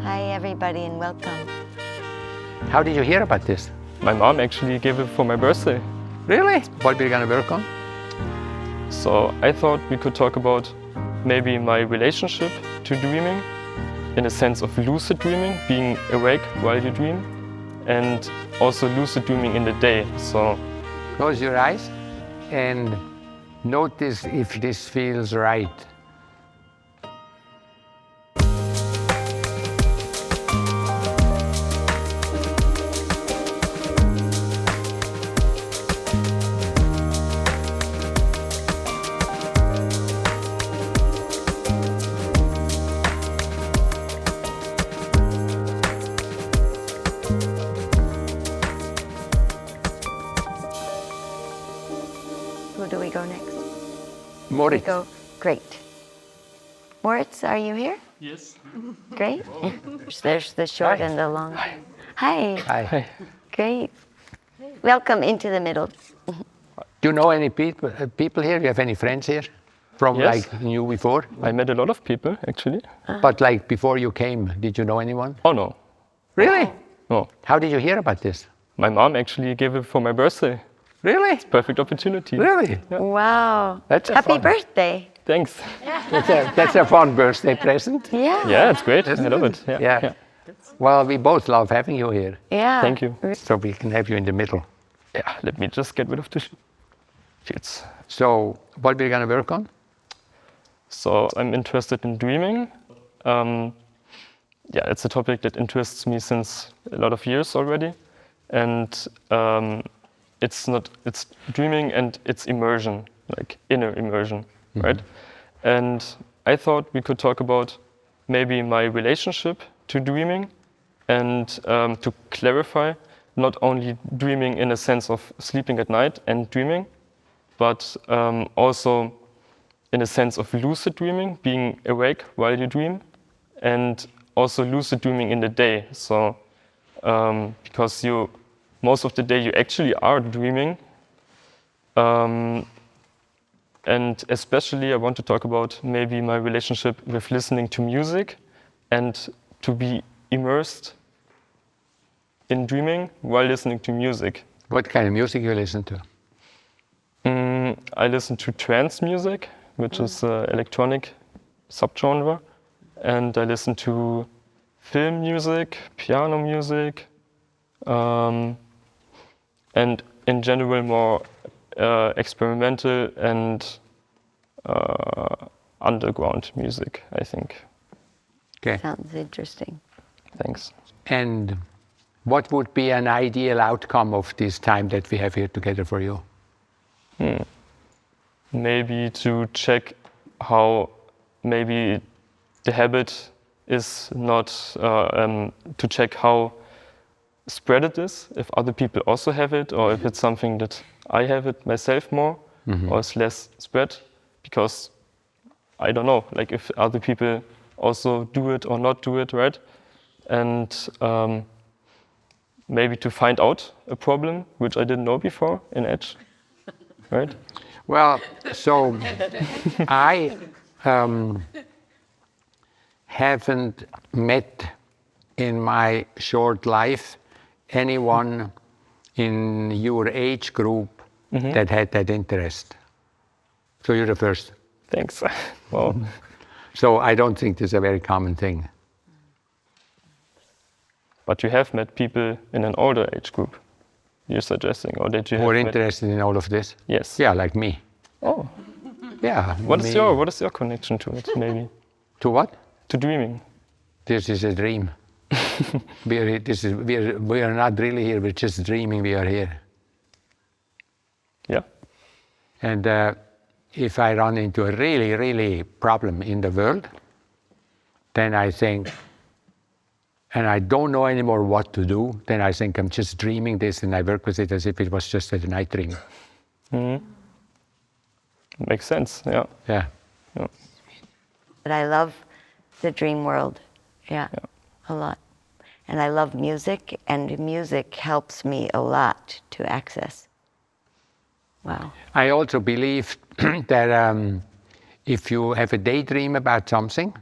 Hi everybody and welcome. How did you hear about this? My mom actually gave it for my birthday. Really? What we're gonna work on? So I thought we could talk about maybe my relationship to dreaming, in a sense of lucid dreaming, being awake while you dream, and also lucid dreaming in the day. So Close your eyes and notice if this feels right. Who do we go next? Moritz. Go. Great. Moritz, are you here? yes. Great. There's the short Hi. and the long. Hi. Hi. Great. Welcome into the middle. Do you know any people here? Do you have any friends here? From Yes. like you before? I met a lot of people actually. But like before you came, did you know anyone? Oh no, Really? no. How did you hear about this? My mom actually gave it for my birthday. Really? Perfect opportunity. Really? Wow. That's a Happy fun- birthday. Thanks. That's a fun birthday present. Yeah. Yeah, it's great. I Isn't love it? it. Yeah. Well, we both love having you here, Yeah. Thank you. so we can have you in the middle. Yeah, let me just get rid of the fields. So, what we're gonna work on? So I'm interested in dreaming. Yeah, it's a topic that interests me since a lot of years already, and it's dreaming and it's immersion, like inner immersion, right? And I thought we could talk about maybe my relationship to dreaming, and to clarify, not only dreaming in a sense of sleeping at night and dreaming, but also in a sense of lucid dreaming, being awake while you dream, and also lucid dreaming in the day. So because most of the day you actually are dreaming, and especially I want to talk about maybe my relationship with listening to music and to be immersed in dreaming while listening to music. What kind of music you listen to? I listen to trance music, which is electronic subgenre, and I listen to film music, piano music, and in general more experimental and underground music, I think. Okay. Sounds interesting. Thanks. And what would be an ideal outcome of this time that we have here together for you? Maybe to check how maybe the habit is not, to check how spread it is, if other people also have it, or if it's something that I have it myself more, or it's less spread, because I don't know, like if other people also do it or not do it, right? And maybe to find out a problem, which I didn't know before in Edge, right? Well, so I haven't met in my short life anyone in your age group that had that interest. So you're the first. Thanks. Well, So I don't think this is a very common thing. but you have met people in an older age group, you're suggesting, or did you Who are have met? interested in all of this? Yes. Yeah, like me. Oh, Yeah. what me. is your connection to it, maybe? To what? To dreaming? This is a dream. We are not really here, we're just dreaming we are here. Yeah. And if I run into a really, really problem in the world, then I think, and I don't know anymore what to do, then I think I'm just dreaming this and I work with it as if it was just a night dream. Makes sense, yeah. Yeah. But I love the dream world. Yeah. A lot. And I love music, and music helps me a lot to access. Wow. I also believe that if you have a daydream about something,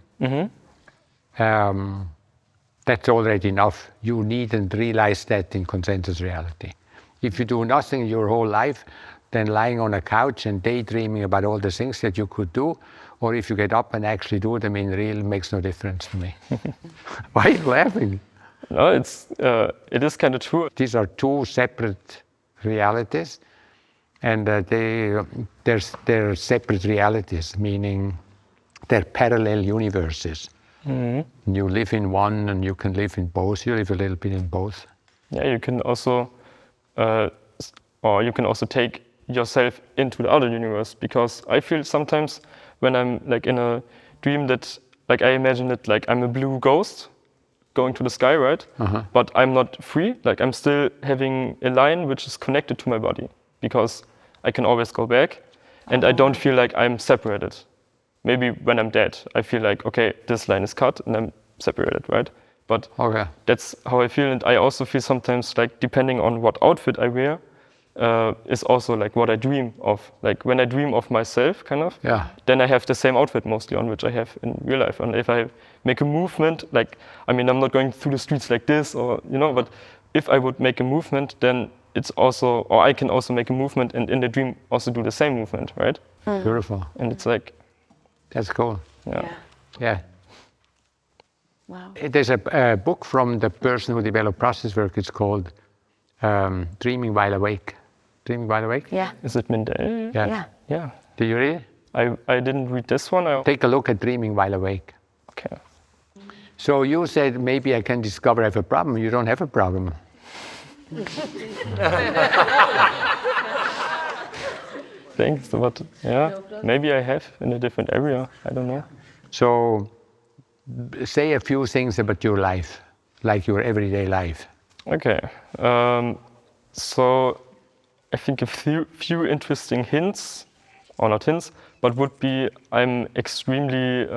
that's already enough. You needn't realize that in consensus reality. If you do nothing your whole life, then lying on a couch and daydreaming about all the things that you could do, or if you get up and actually do them in real, makes no difference to me. Why are you laughing? No, it is kind of true. These are two separate realities, and they're separate realities, meaning they're parallel universes. Mm-hmm. You live in one and you can live in both. You live a little bit in both. Yeah, you can also, or you can also take yourself into the other universe, because I feel sometimes when I'm like in a dream that, like, I imagine it like I'm a blue ghost going to the sky, right? Uh-huh. But I'm not free. Like, I'm still having a line which is connected to my body, because I can always go back, and I don't feel like I'm separated. Maybe when I'm dead, I feel like, okay, this line is cut and I'm separated, right? But that's how I feel. And I also feel sometimes, like, depending on what outfit I wear, is also like what I dream of. Like, when I dream of myself, kind of, then I have the same outfit mostly on, which I have in real life. And if I make a movement, like, I mean, I'm not going through the streets like this, or, you know, but if I would make a movement, then it's also, or I can also make a movement and in the dream also do the same movement, right? Beautiful. And it's like, that's cool. Yeah. Wow. There's a book from the person who developed process work. It's called Dreaming While Awake. Dreaming While Awake? Yeah. Is it Mendel? Yeah. Did you read it? I didn't read this one. Take a look at Dreaming While Awake. Okay. So you said maybe I can discover I have a problem. You don't have a problem. Thanks, but maybe I have in a different area. I don't know. So say a few things about your life, like your everyday life. Okay. So I think a few interesting hints, or not hints, but would be I'm extremely,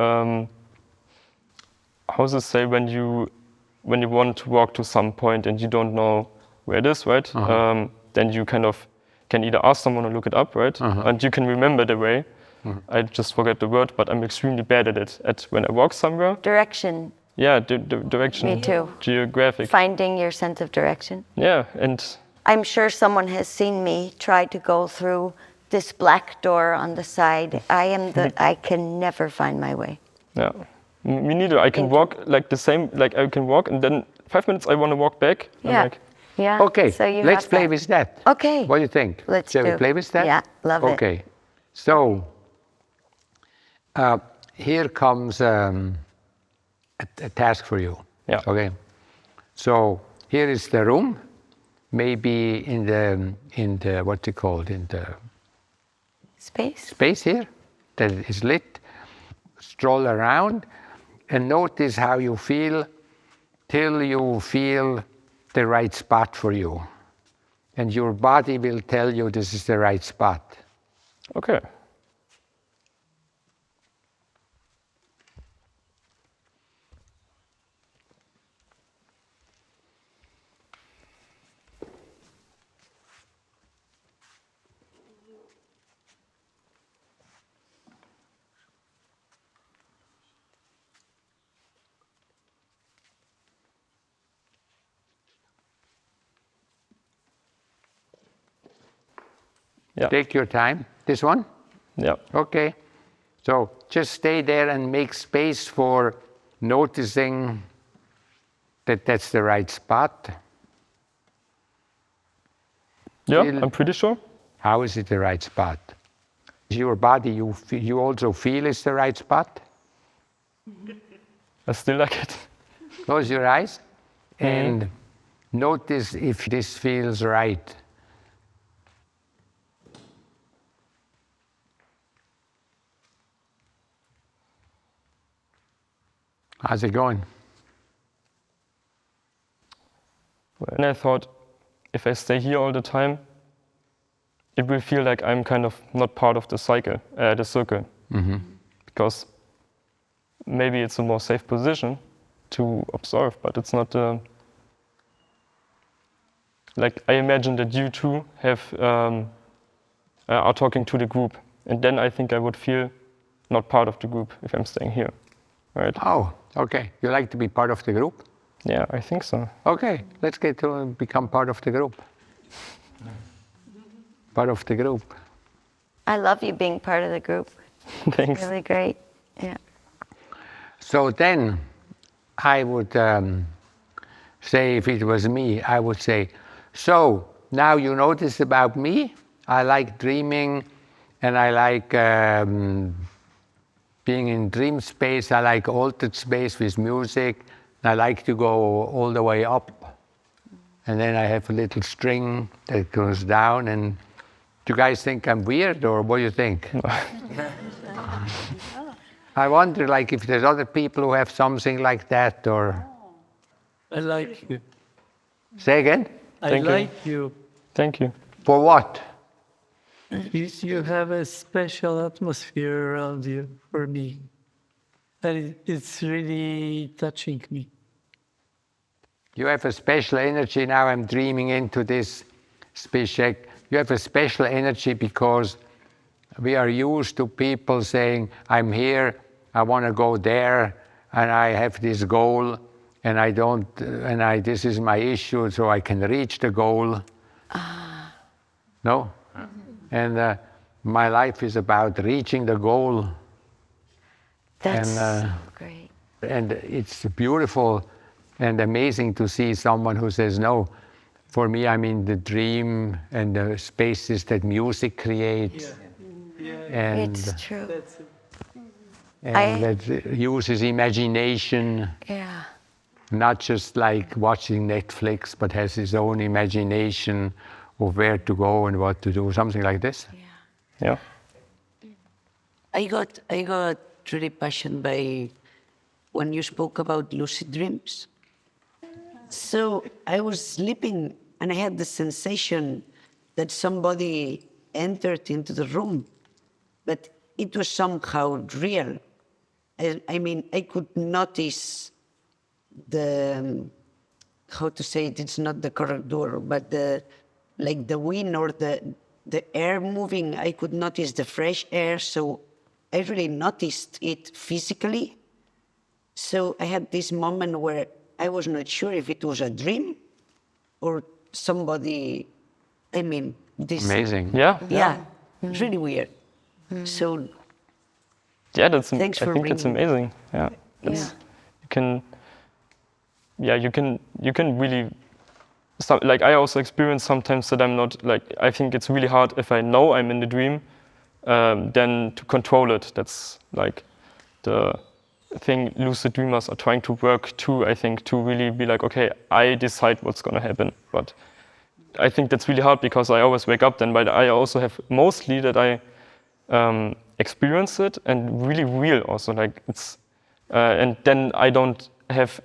how to say, when you want to walk to some point and you don't know where it is, right? Then you kind of can either ask someone or look it up, right? And you can remember the way. I just forget the word, but I'm extremely bad at it. When I walk somewhere. Direction. Yeah, direction. Me too. Geographic. Finding your sense of direction. Yeah, and I'm sure someone has seen me try to go through this black door on the side. I can never find my way. Yeah, me neither. I can walk like the same, like I can walk, and then 5 minutes I want to walk back. Yeah. Yeah. Okay, so let's play with that. Okay. What do you think? Shall we play with that? Yeah, love it. Okay, so here comes a task for you. Yeah. Okay. So here is the room, maybe in the what's it called, in the space here that is lit. Stroll around and notice how you feel till you feel the right spot for you. And your body will tell you this is the right spot. Okay. Yeah. Take your time. This one? Yeah. Okay. So just stay there and make space for noticing that that's the right spot. Yeah, I'm pretty sure. How is it the right spot? Is your body, you also feel it's the right spot? I still like it. Close your eyes and notice if this feels right. How's it going? And I thought, if I stay here all the time, it will feel like I'm kind of not part of the circle. Because maybe it's a more safe position to observe, but it's not. Like, I imagine that you two are talking to the group, and then I think I would feel not part of the group if I'm staying here, right? Oh, okay. You like to be part of the group? Yeah, I think so. Okay, let's get to become part of the group. Part of the group. I love you being part of the group. Thanks. Really great. Yeah. So then I would say, if it was me, I would say, so now you know this about me. I like dreaming and I like being in dream space. I like altered space with music. I like to go all the way up. And then I have a little string that goes down. And do you guys think I'm weird, or what do you think? I wonder, like, if there's other people who have something like that, or... I like you. Say again? Thank you. I like you. Thank you. For what? You have a special atmosphere around you for me. And it's really touching me. You have a special energy. Now I'm dreaming into this Spatial. You have a special energy because we are used to people saying, I'm here, I want to go there, and I have this goal, and I don't, this is my issue, so I can reach the goal. No? And my life is about reaching the goal. That's And, great. And it's beautiful and amazing to see someone who says, no, for me, I'm in the dream and the spaces that music creates. And, It's true. and that uses imagination, Yeah. not just like watching Netflix, but has his own imagination of where to go and what to do, something like this. Yeah. I got really passionate by when you spoke about lucid dreams. So I was sleeping and I had the sensation that somebody entered into the room, but it was somehow real. I mean, I could notice the, how to say it, it's not the corridor, but like the wind or the air moving. I could notice the fresh air, so I really noticed it physically. So I had this moment where I was not sure if it was a dream or somebody, I mean, this... Amazing. Yeah. Yeah, it's really weird. So Yeah, that's. Thanks I for think it's bringing- amazing. Yeah. It's, You can. Yeah, you can really. Like I also experience sometimes that I'm not like. I think it's really hard if I know I'm in the dream, then to control it. That's like the thing lucid dreamers are trying to work to. I think to really be like, okay, I decide what's gonna happen. But I think that's really hard because I always wake up then. But I also have mostly that I experience it and really real also. Like it's, and then I don't have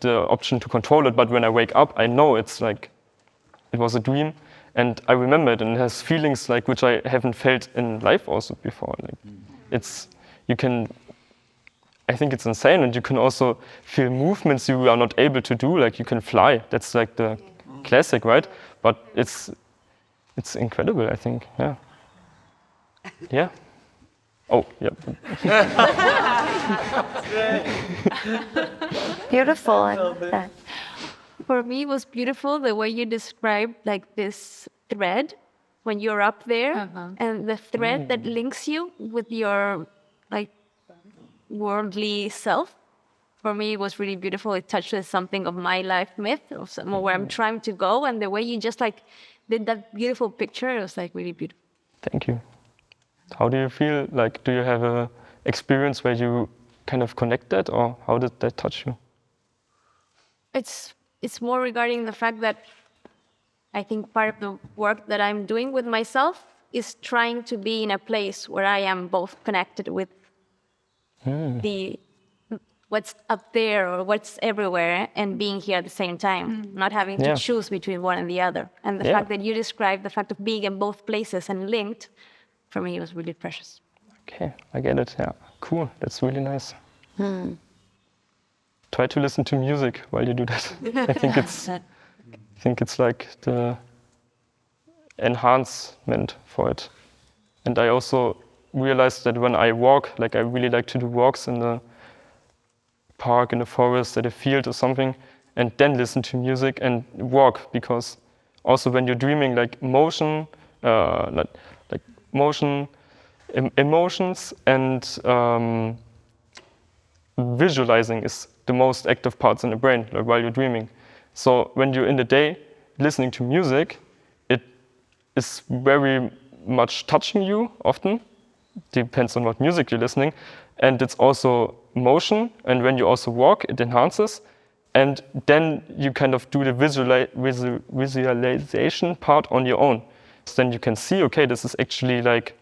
the option to control it. But when I wake up, I know it's like it was a dream, and I remember it, and it has feelings like which I haven't felt in life also before. Like it's you can. I think it's insane, and you can also feel movements you are not able to do. Like you can fly. That's like the classic, right? But it's incredible. I think, yeah. Yeah. Oh, yeah. Beautiful. I love that. For me, it was beautiful the way you described like this thread when you're up there, and the thread that links you with your like worldly self. For me, it was really beautiful. It touches something of my life myth, of somewhere where I'm trying to go, and the way you just like did that beautiful picture, it was like really beautiful. Thank you. How do you feel? Like, do you have a experience where you kind of connect that, or how did that touch you? It's more regarding the fact that I think part of the work that I'm doing with myself is trying to be in a place where I am both connected with the what's up there or what's everywhere and being here at the same time, not having to Yeah. choose between one and the other. And the Yeah. fact that you described the fact of being in both places and linked, for me, was really precious. Okay, I get it. Yeah, cool. That's really nice. Try to listen to music while you do that. I think it's like the enhancement for it. And I also realized that when I walk, like I really like to do walks in the park, in a forest, at a field or something, and then listen to music and walk, because also when you're dreaming, like motion, like motion, emotions, and visualizing is the most active parts in the brain, like while you're dreaming. So when you're in the day listening to music, it is very much touching you often. Depends on what music you're listening. And it's also motion. And when you also walk, it enhances. And then you kind of do the visualization part on your own. So then you can see, okay, this is actually like,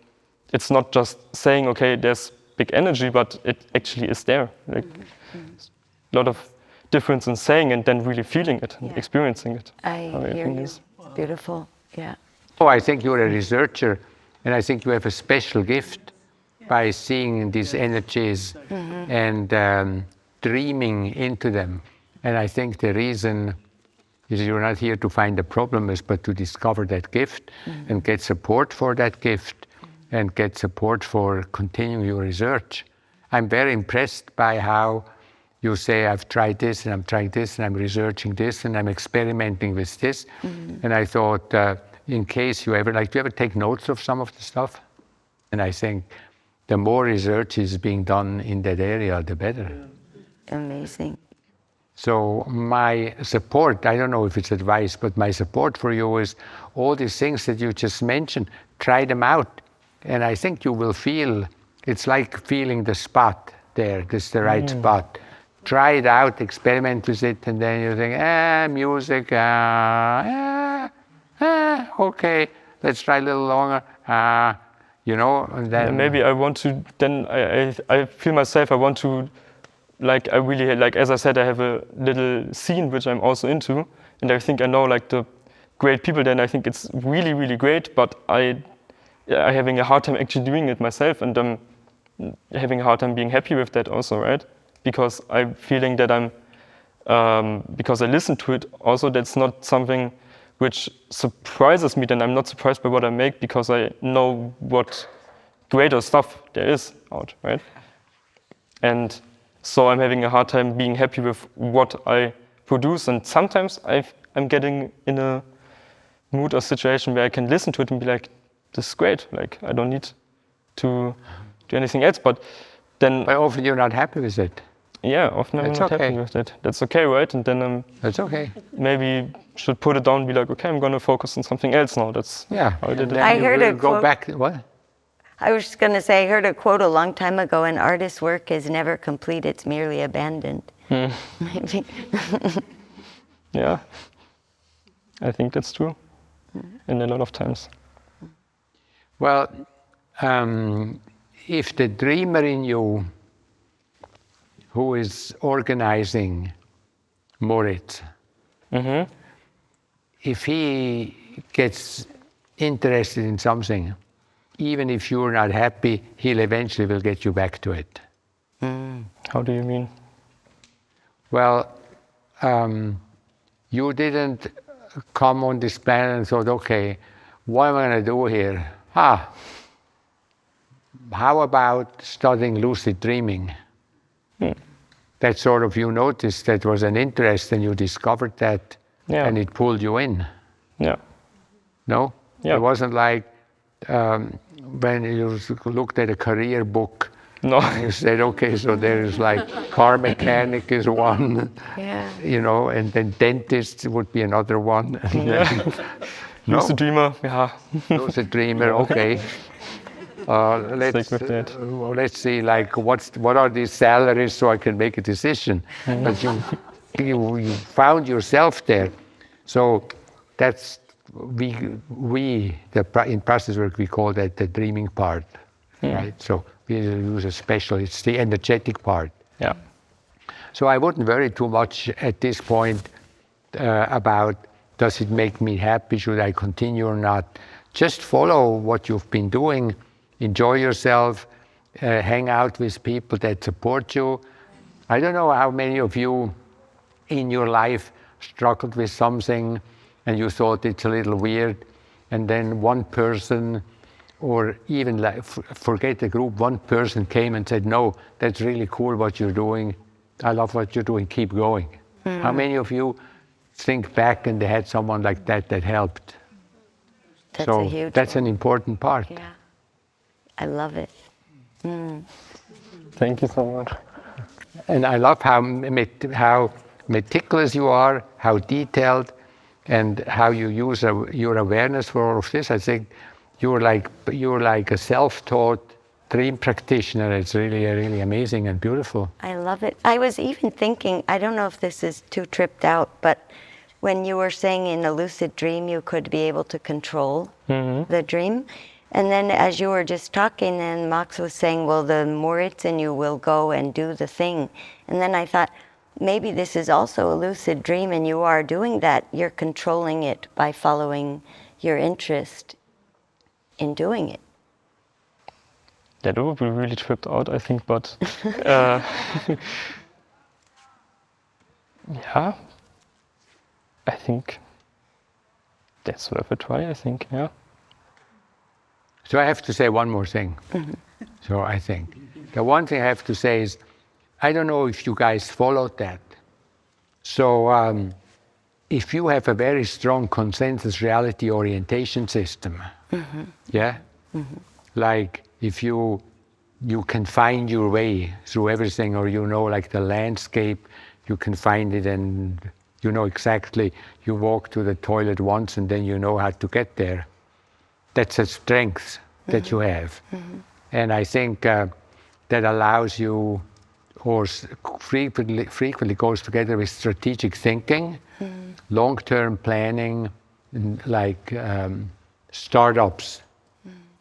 it's not just saying, okay, there's big energy, but it actually is there. Like a lot of difference in saying and then really feeling it and experiencing it. I hear you. Beautiful. Yeah. Oh, I think you're a researcher, and I think you have a special gift by seeing these energies and dreaming into them. And I think the reason is you're not here to find the problems, but to discover that gift and get support for that gift and get support for continuing your research. I'm very impressed by how you say, I've tried this and I'm trying this and I'm researching this and I'm experimenting with this. And I thought, in case you ever, do you ever take notes of some of the stuff? And I think the more research is being done in that area, the better. Amazing. So my support, I don't know if it's advice, but my support for you is all these things that you just mentioned, try them out. And I think you will feel, it's like feeling the spot there, this is the right spot. Try it out, experiment with it, and then you think, music, okay, let's try a little longer, you know, and then... And maybe I want to, then I feel myself, I want to, like, I really, like, as I said, I have a little scene which I'm also into, and I think I know, like, the great people, then I think it's really, really great, but I'm having a hard time actually doing it myself, and I'm having a hard time being happy with that also, right? Because I'm feeling that because I listen to it also, that's not something which surprises me, then I'm not surprised by what I make because I know what greater stuff there is out, right? And so I'm having a hard time being happy with what I produce, and sometimes I'm getting in a mood or situation where I can listen to it and be like, this is great, like I don't need to do anything else, but then... But often you're not happy with it. Yeah, often I'm not happy with it. That's okay, right? And then that's okay. Maybe should put it down and be like, okay, I'm going to focus on something else now. That's how I did it. I heard a go quote. Back. What? I was just going to say, I heard a quote a long time ago: "An artist's work is never complete; it's merely abandoned." Maybe. Yeah, I think that's true. In a lot of times. Well, if the dreamer in you, who is organizing Moritz, if he gets interested in something, even if you're not happy, he'll eventually will get you back to it. How do you mean? Well, you didn't come on this planet and thought, okay, what am I going to do here? How about studying lucid dreaming? That sort of, you noticed that was an interest and you discovered that and it pulled you in. Yeah. No? Yeah. It wasn't like when you looked at a career book, no. You said, okay, so there is like car mechanic is one, you know, and then dentist would be another one. Lucid dreamer, Lucid dreamer, okay. Let's see, like, what are these salaries so I can make a decision? But you found yourself there. So that's, in process work, we call that the dreaming part, right? So we use a special, it's the energetic part. Yeah. So I wouldn't worry too much at this point about, does it make me happy? Should I continue or not? Just follow what you've been doing. Enjoy yourself, hang out with people that support you. I don't know how many of you in your life struggled with something and you thought it's a little weird, and then one person, or even like, forget the group, one person came and said, no, that's really cool what you're doing. I love what you're doing, keep going. How many of you think back and they had someone like that that helped? That's So a huge that's one. an important part. Yeah. I love it. Thank you so much. And I love how meticulous you are, how detailed, and how you use your awareness for all of this. I think you're like a self-taught dream practitioner. It's really, really amazing and beautiful. I love it. I was even thinking, I don't know if this is too tripped out, but when you were saying in a lucid dream you could be able to control the dream. And then as you were just talking and Max was saying, well, the Moritz in you will go and do the thing. And then I thought, maybe this is also a lucid dream and you are doing that. You're controlling it by following your interest in doing it. That would be really tripped out, I think, but yeah, I think that's worth a try, I think, yeah. So I have to say one more thing. So I think the one thing I have to say is, I don't know if you guys followed that. So if you have a very strong consensus reality orientation system, yeah, like if you can find your way through everything, or you know, like the landscape, you can find it, and you know exactly, you walk to the toilet once and then you know how to get there. That's a strength that you have. And I think that allows you, or frequently goes together with strategic thinking, long-term planning, like startups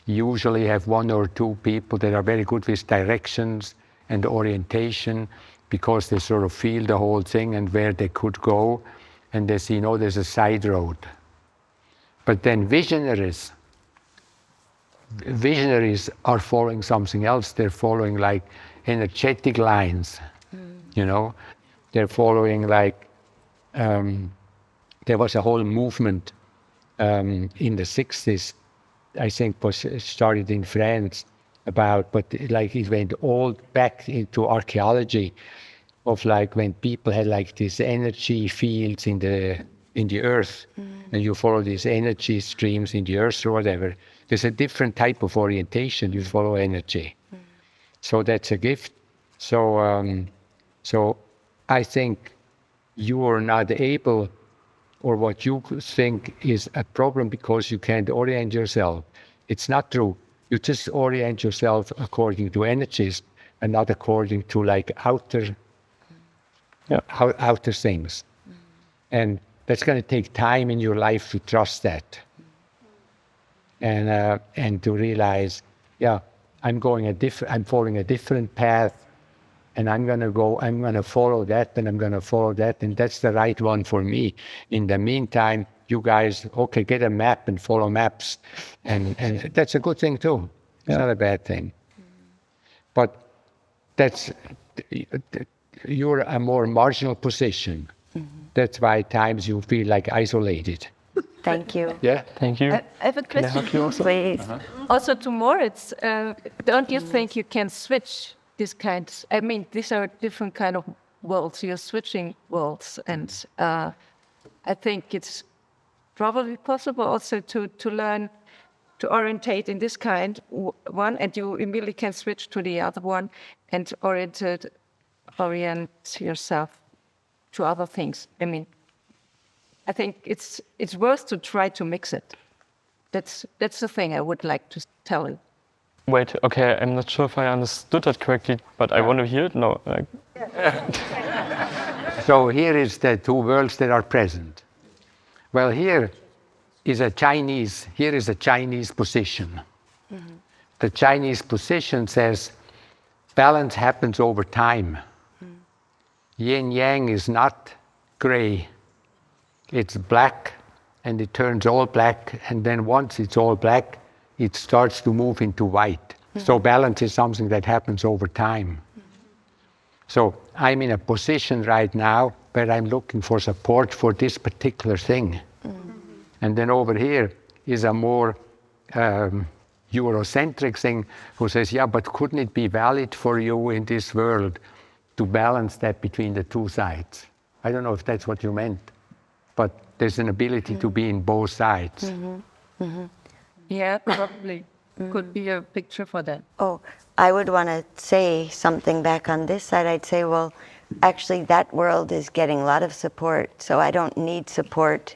usually have one or two people that are very good with directions and orientation, because they sort of feel the whole thing and where they could go, and they see, no, there's a side road. But then visionaries are following something else. They're following like energetic lines, you know. They're following like, there was a whole movement in the 60s, I think was started in France about, but like it went all back into archaeology of like when people had like these energy fields in the earth, and you follow these energy streams in the earth or whatever. There's a different type of orientation. You follow energy. So that's a gift. So I think you are not able, or what you think is a problem because you can't orient yourself. It's not true. You just orient yourself according to energies and not according to like outer things. And that's going to take time in your life to trust that. And to realize, yeah, I'm following a different path, and I'm going to follow that, and I'm going to follow that, and that's the right one for me. In the meantime, you guys, okay, get a map and follow maps, and that's a good thing too. It's not a bad thing. But you're a more marginal position. That's why at times you feel like isolated. Thank you. Yeah? Thank you. I have a question. Please. Also to Moritz, don't you think you can switch these kinds? I mean, these are different kind of worlds. You're switching worlds, and I think it's probably possible also to learn to orientate in this kind one, and you immediately can switch to the other one and orient yourself to other things. I mean, I think it's worth to try to mix it. That's the thing I would like to tell you. Wait, okay, I'm not sure if I understood that correctly, but I want to hear it now. So here is the two worlds that are present. Well, here is a Chinese position. The Chinese position says balance happens over time. Yin yang is not gray. It's black, and it turns all black, and then once it's all black, it starts to move into white. So balance is something that happens over time. So I'm in a position right now where I'm looking for support for this particular thing. And then over here is a more Eurocentric thing who says, yeah, but couldn't it be valid for you in this world to balance that between the two sides. I don't know if that's what you meant, but there's an ability to be in both sides. Yeah, probably. Could be a picture for that. Oh, I would want to say something back on this side. I'd say, well, actually, that world is getting a lot of support, so I don't need support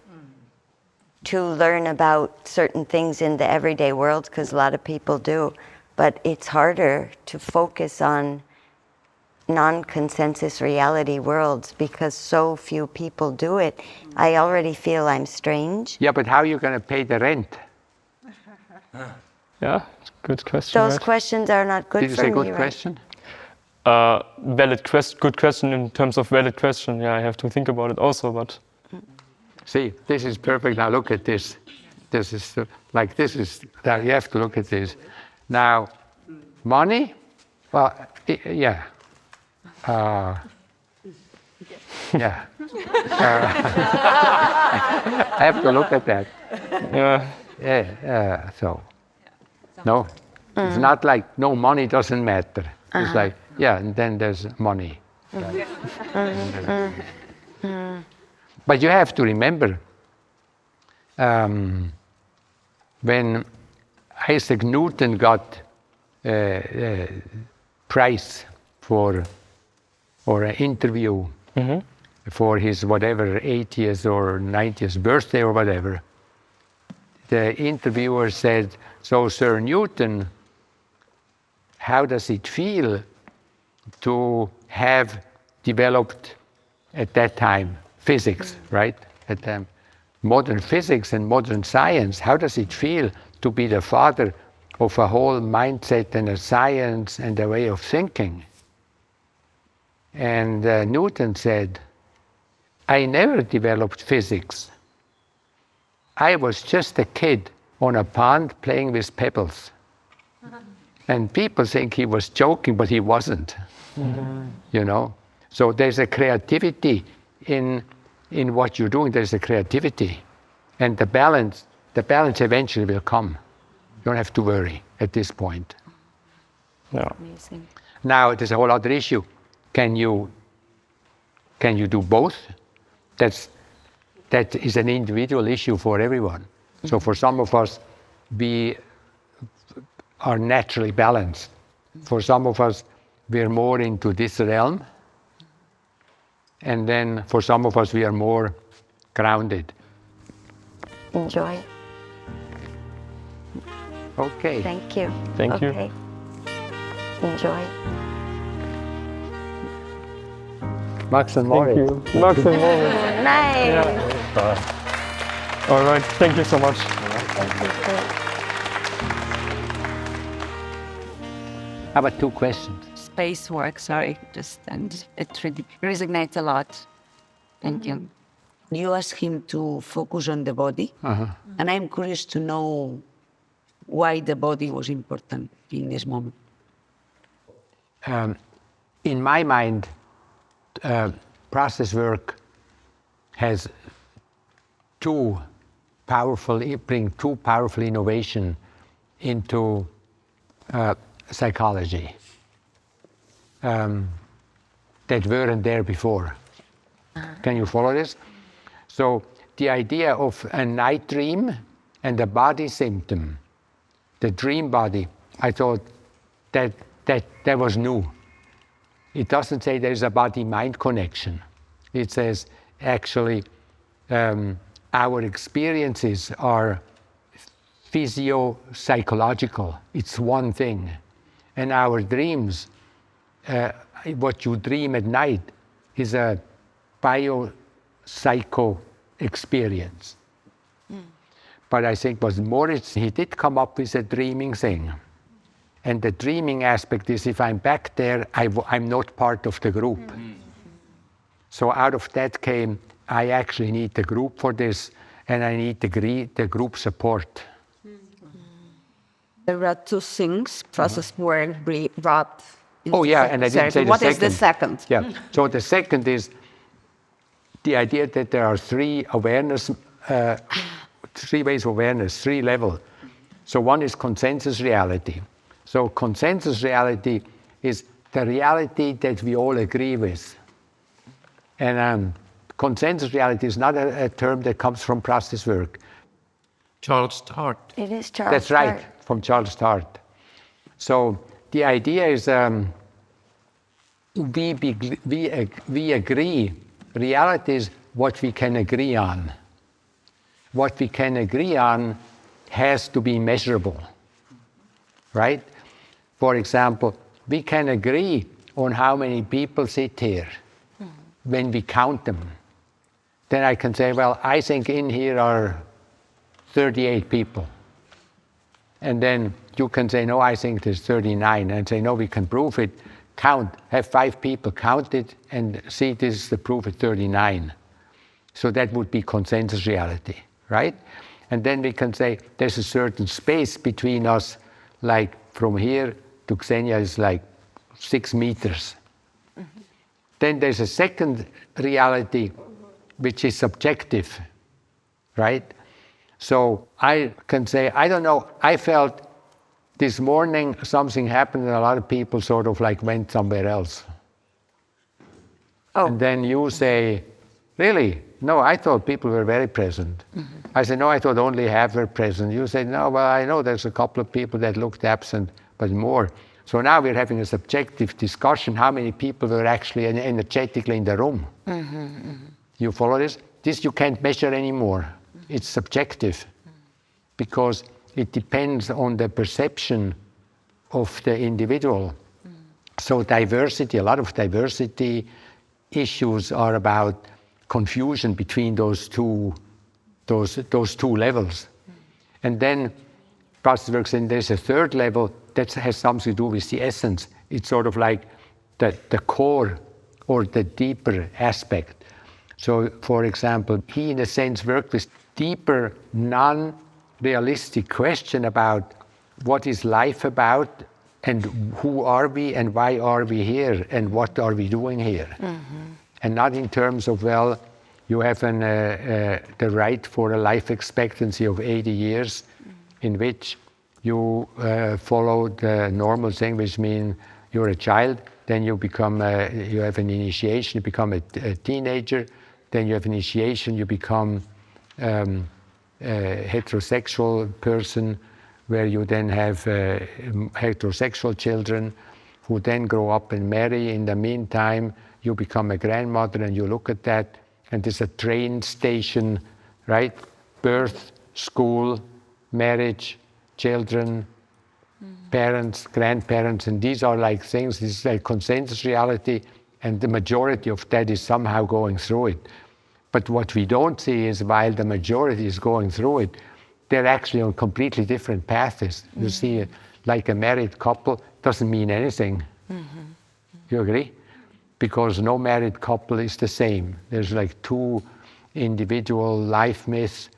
to learn about certain things in the everyday world, because a lot of people do. But it's harder to focus on non-consensus reality worlds because so few people do it. I already feel I'm strange. Yeah, but how are you going to pay the rent? Yeah, good question. Those right? questions are not good Did you for say me, good right? question? Good question in terms of valid question. Yeah, I have to think about it also, but See, this is perfect. Now look at this. This is now you have to look at this. Now, money? Well, yeah. Yeah. I have to look at that. yeah, So, no. It's not like, no, money doesn't matter. It's like, yeah, and then there's money. But you have to remember, when Isaac Newton got prize for an interview for his whatever 80th or 90th birthday or whatever, the interviewer said, "So, Sir Newton, how does it feel to have developed at that time physics, right? At the modern physics and modern science, how does it feel to be the father of a whole mindset and a science and a way of thinking?" And Newton said, "I never developed physics. I was just a kid on a pond playing with pebbles." And people think he was joking, but he wasn't. You know? So there's a creativity in what you're doing. There's a creativity. And the balance eventually will come. You don't have to worry at this point. yeah. Amazing. Now, there's a whole other issue. Can you do both? That is an individual issue for everyone. So for some of us, we are naturally balanced. For some of us, we're more into this realm. And then for some of us, we are more grounded. Enjoy. Okay. Thank you. Thank you. Okay. Enjoy. Max and Moritz. Thank you. Max and Moritz. Nice. All right, thank you so much. How about 2 questions? Space work, sorry, and it really resonates a lot. Thank you. You asked him to focus on the body, and I'm curious to know why the body was important in this moment. In my mind, process work has bring two powerful innovation into psychology that weren't there before. Can you follow this? So the idea of a night dream and a body symptom, the dream body, I thought that was new. It doesn't say there's a body-mind connection. It says actually our experiences are physio-psychological. It's one thing. And our dreams, what you dream at night, is a bio-psycho experience. But I think was Moritz, he did come up with a dreaming thing. And the dreaming aspect is if I'm back there, I'm not part of the group. So out of that came, I actually need the group for this, and I need the group support. There are 2 things, process work, brought. Oh yeah, and I didn't say the second. What is the second? Yeah, so the second is the idea that there are 3 awareness, 3 ways of awareness, 3 levels. So one is consensus reality. So consensus reality is the reality that we all agree with. And consensus reality is not a term that comes from process work. Charles Tart. It is Charles. That's right, Tart. from Charles Tart. So the idea is we agree. Reality is what we can agree on. What we can agree on has to be measurable, right? For example, we can agree on how many people sit here when we count them. Then I can say, well, I think in here are 38 people. And then you can say, no, I think there's 39. And say, no, we can prove it. Count, have 5 people count it and see this is the proof at 39. So that would be consensus reality, right? And then we can say there's a certain space between us, like from here to Xenia is like 6 meters. Then there's a second reality, which is subjective, right? So I can say, I don't know, I felt this morning something happened and a lot of people sort of like went somewhere else. Oh. And then you say, really? No, I thought people were very present. I said, no, I thought only half were present. You said, no, well, I know there's a couple of people that looked absent, but more. So now we're having a subjective discussion, how many people were actually energetically in the room. You follow this? This you can't measure anymore. It's subjective because it depends on the perception of the individual. So diversity, a lot of diversity issues are about confusion between those two levels. And then process works, and there's a third level that has something to do with the essence. It's sort of like the core or the deeper aspect. So, for example, he in a sense worked with deeper, non-realistic question about what is life about and who are we and why are we here and what are we doing here. And not in terms of, well, you have the right for a life expectancy of 80 years in which you follow the normal thing, which means you're a child, then you become, you have an initiation, you become a teenager, then you have initiation, you become a heterosexual person, where you then have heterosexual children who then grow up and marry. In the meantime, you become a grandmother and you look at that, and there's a train station, right? Birth, school, marriage, children, parents, grandparents, and these are like things, this is like consensus reality, and the majority of that is somehow going through it. But what we don't see is while the majority is going through it, they're actually on completely different paths. You see, like a married couple doesn't mean anything. You agree? Because no married couple is the same. There's like 2 individual life myths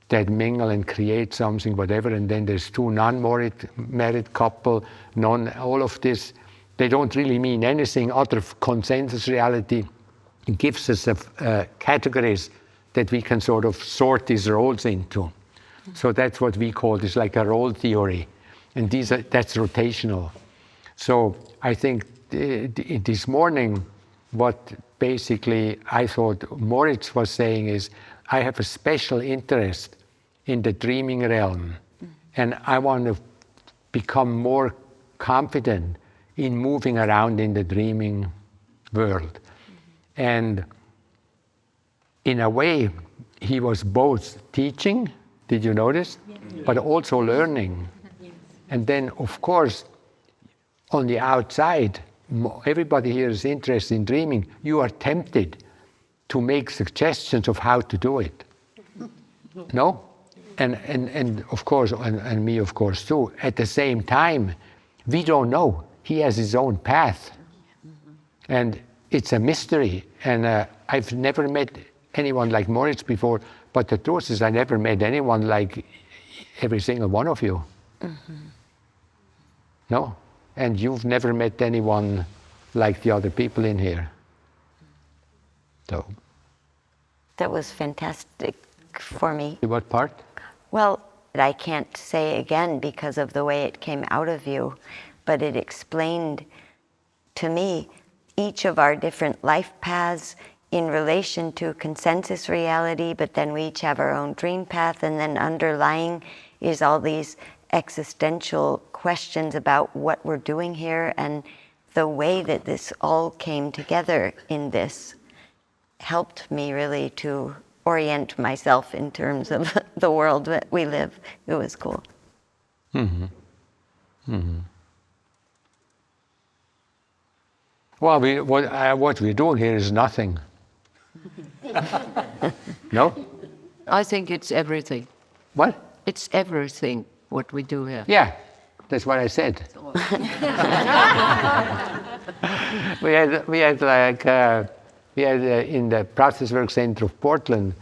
that mingle and create something, whatever, and then there's 2 non-married couple, all of this, they don't really mean anything other consensus reality. It gives us categories that we can sort of sort these roles into. So that's what we call this, like a role theory, and that's rotational. So I think this morning, what basically I thought Moritz was saying is, I have a special interest in the dreaming realm, and I want to become more confident in moving around in the dreaming world. And in a way, he was both teaching, did you notice? Yes. But also learning. Yes. And then, of course, on the outside, everybody here is interested in dreaming. You are tempted to make suggestions of how to do it. No? And of course, and me of course too, at the same time, we don't know. He has his own path. And it's a mystery. And I've never met anyone like Moritz before, but the truth is I never met anyone like every single one of you. No? And you've never met anyone like the other people in here. So. That was fantastic for me. What part? Well, I can't say again because of the way it came out of you, but it explained to me, each of our different life paths in relation to consensus reality, but then we each have our own dream path, and then underlying is all these existential questions about what we're doing here, and the way that this all came together in this helped me really to orient myself in terms of the world that we live. It was cool. Mm-hmm. Mm-hmm. Well, what we're doing here is nothing. No? I think it's everything. What? It's everything what we do here. Yeah, that's what I said. we had in the Process Work Center of Portland,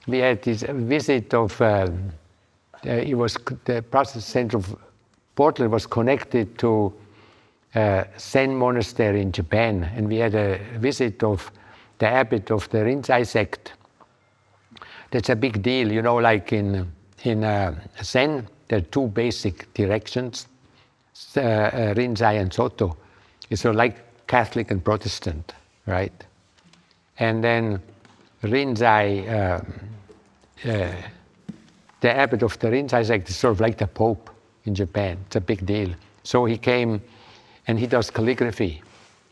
we had this visit of, it was the Process Center of Portland was connected to Zen monastery in Japan, and we had a visit of the abbot of the Rinzai sect. That's a big deal, you know, like in Zen, there are two basic directions, Rinzai and Soto. It's sort of like Catholic and Protestant, right? And then Rinzai, the abbot of the Rinzai sect is sort of like the Pope in Japan. It's a big deal. So he came and he does calligraphy.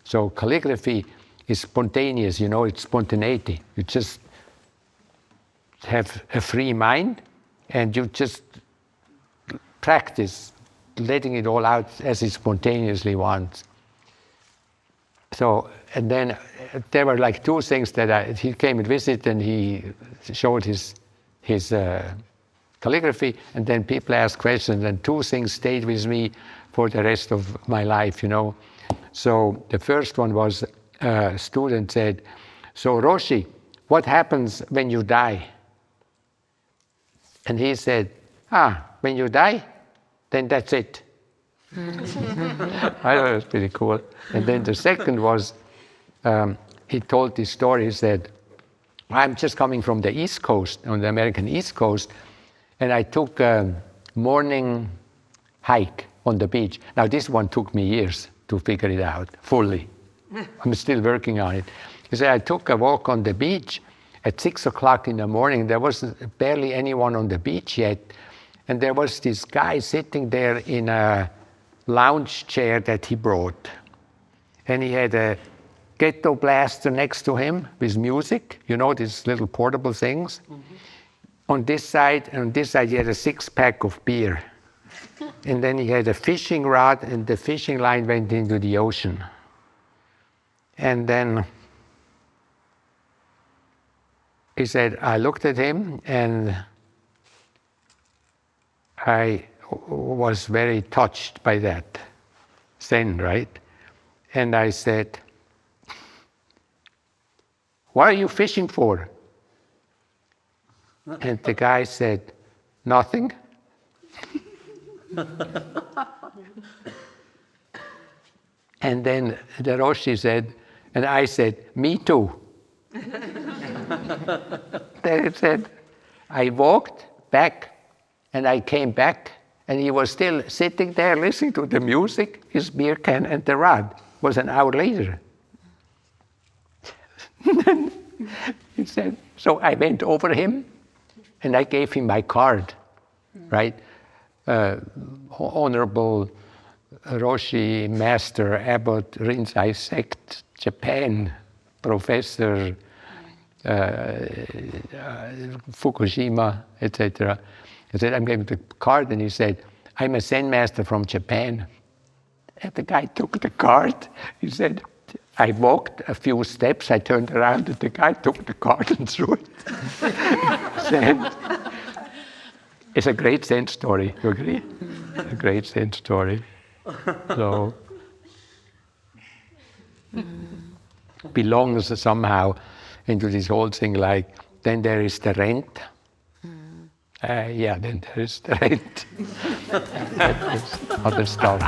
So calligraphy is spontaneous, you know, it's spontaneity. You just have a free mind and you just practice letting it all out as it spontaneously wants. So, and then there were like two things that he came and visited and he showed his calligraphy, and then people asked questions, and two things stayed with me for the rest of my life, you know. So the first one was a student said, "So Roshi, what happens when you die?" And he said, "When you die, then that's it." I thought it was pretty cool. And then the second was, he told this story. He said, "I'm just coming from the East Coast, on the American East Coast, and I took a morning hike on the beach." Now this one took me years to figure it out fully. I'm still working on it. He said, "I took a walk on the beach at 6 o'clock in the morning. There wasn't barely anyone on the beach yet. And there was this guy sitting there in a lounge chair that he brought. And he had a ghetto blaster next to him with music, you know, these little portable things. Mm-hmm. On this side, and on this side, he had a 6-pack of beer. And then he had a fishing rod, and the fishing line went into the ocean. And then he said, I looked at him, and I was very touched by that Zen, right? And I said, "What are you fishing for?" And the guy said, "Nothing." And then the Roshi said, and I said, "Me too." Then it said, I walked back and I came back and he was still sitting there listening to the music, his beer can and the rod. It was an hour later. He said, so I went over him and I gave him my card, right? Honorable Roshi Master Abbot Rinzai Sect, Japan, Professor Fukushima, etc. I said, I'm giving the card, and he said, I'm a Zen master from Japan. And the guy took the card. He said, I walked a few steps, I turned around, and the guy took the card and threw it. Zen. It's a great Zen story, you agree? A great Zen story. So, belongs somehow into this whole thing, like, then there is the rent. Then there is the rent. That is other stuff.